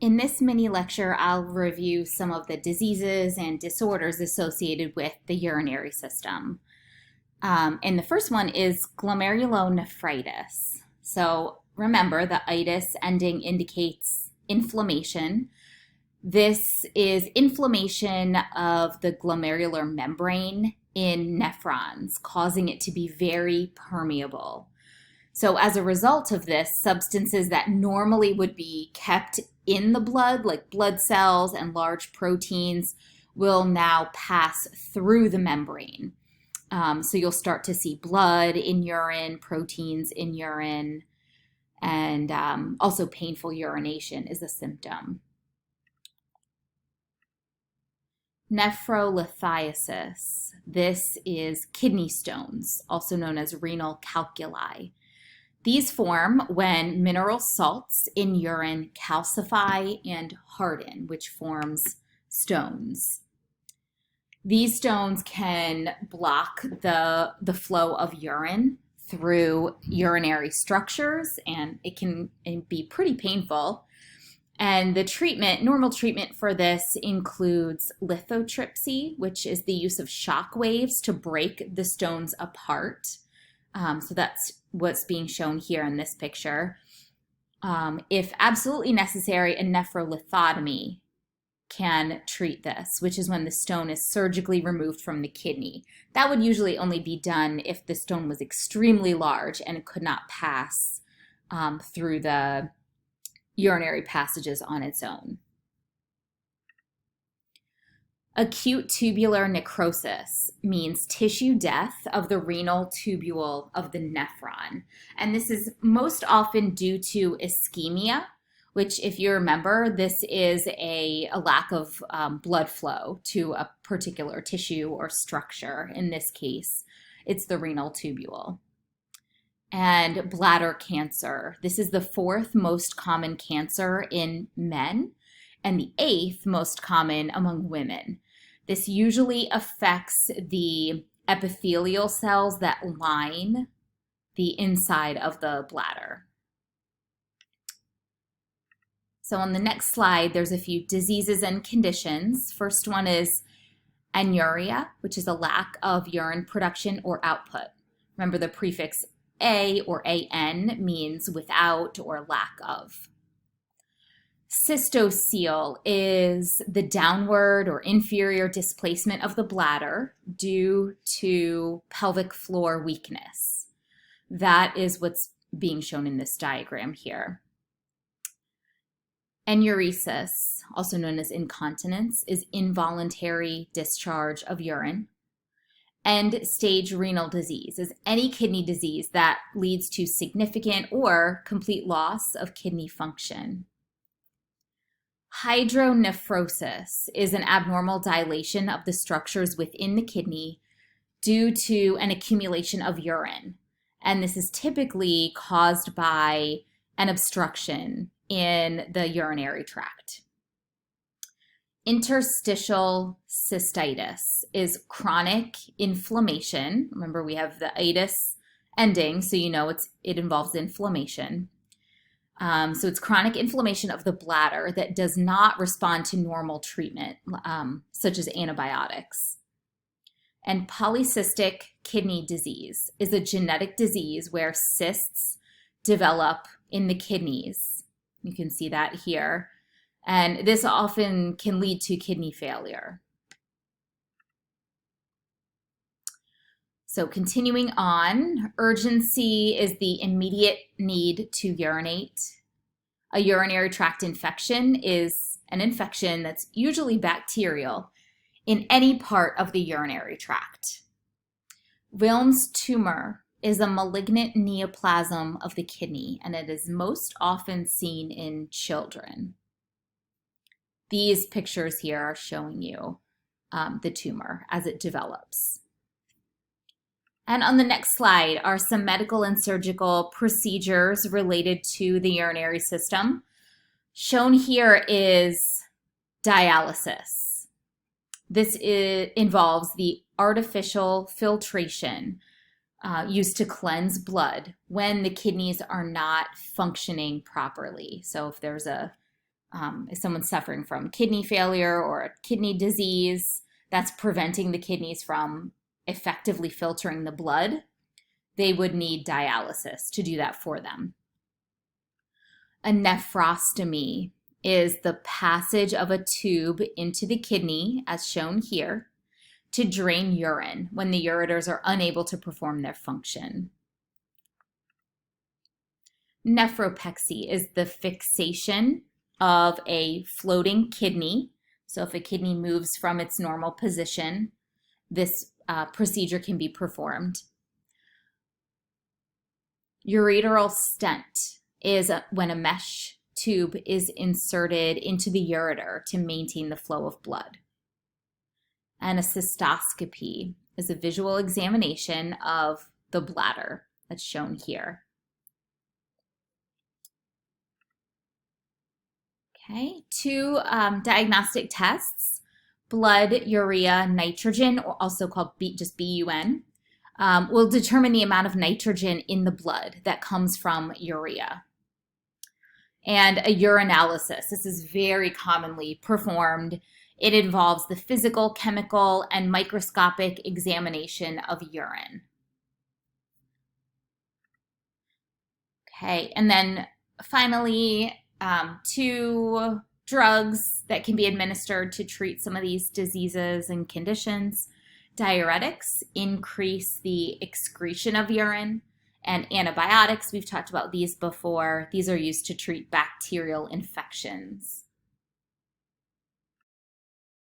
In this mini lecture, I'll review some of the diseases and disorders associated with the urinary system. And the first one is glomerulonephritis. So remember, the itis ending indicates inflammation. This is inflammation of the glomerular membrane in nephrons, causing it to be very permeable. So as a result of this, substances that normally would be kept in the blood, like blood cells and large proteins, will now pass through the membrane. So you'll start to see blood in urine, proteins in urine, and also painful urination is a symptom. Nephrolithiasis. This is kidney stones, also known as renal calculi. These form when mineral salts in urine calcify and harden, which forms stones. These stones can block the flow of urine through urinary structures, and it can be pretty painful. And the normal treatment for this includes lithotripsy, which is the use of shock waves to break the stones apart. So that's what's being shown here in this picture. If absolutely necessary, a nephrolithotomy can treat this, which is when the stone is surgically removed from the kidney. That would usually only be done if the stone was extremely large and it could not pass through the urinary passages on its own. Acute tubular necrosis means tissue death of the renal tubule of the nephron. And this is most often due to ischemia, which, if you remember, this is a lack of blood flow to a particular tissue or structure. In this case, it's the renal tubule. And bladder cancer. This is the fourth most common cancer in men and the eighth most common among women. This usually affects the epithelial cells that line the inside of the bladder. So on the next slide, there's a few diseases and conditions. First one is anuria, which is a lack of urine production or output. Remember, the prefix A or AN means without or lack of. Cystocele is the downward or inferior displacement of the bladder due to pelvic floor weakness. That is what's being shown in this diagram here. Enuresis, also known as incontinence, is involuntary discharge of urine. End-stage renal disease is any kidney disease that leads to significant or complete loss of kidney function. Hydronephrosis is an abnormal dilation of the structures within the kidney due to an accumulation of urine. And this is typically caused by an obstruction in the urinary tract. Interstitial cystitis is chronic inflammation. Remember, we have the itis ending, so you know it involves inflammation. So it's chronic inflammation of the bladder that does not respond to normal treatment, such as antibiotics. And polycystic kidney disease is a genetic disease where cysts develop in the kidneys. You can see that here. And this often can lead to kidney failure. So continuing on, urgency is the immediate need to urinate. A urinary tract infection is an infection that's usually bacterial in any part of the urinary tract. Wilms tumor is a malignant neoplasm of the kidney, and it is most often seen in children. These pictures here are showing you the tumor as it develops. And on the next slide are some medical and surgical procedures related to the urinary system. Shown here is dialysis. This involves the artificial filtration used to cleanse blood when the kidneys are not functioning properly. So if there's a If someone's suffering from kidney failure or a kidney disease that's preventing the kidneys from effectively filtering the blood, they would need dialysis to do that for them. A nephrostomy is the passage of a tube into the kidney, as shown here, to drain urine when the ureters are unable to perform their function. Nephropexy is the fixation of a floating kidney. So if a kidney moves from its normal position, this procedure can be performed. Ureteral stent is when a mesh tube is inserted into the ureter to maintain the flow of blood. And a cystoscopy is a visual examination of the bladder that's shown here. Okay, 2 diagnostic tests: blood urea nitrogen, or also called just BUN, will determine the amount of nitrogen in the blood that comes from urea. And a urinalysis, this is very commonly performed. It involves the physical, chemical, and microscopic examination of urine. Okay, and then finally, 2 drugs that can be administered to treat some of these diseases and conditions. Diuretics increase the excretion of urine, and antibiotics, we've talked about these before. These are used to treat bacterial infections.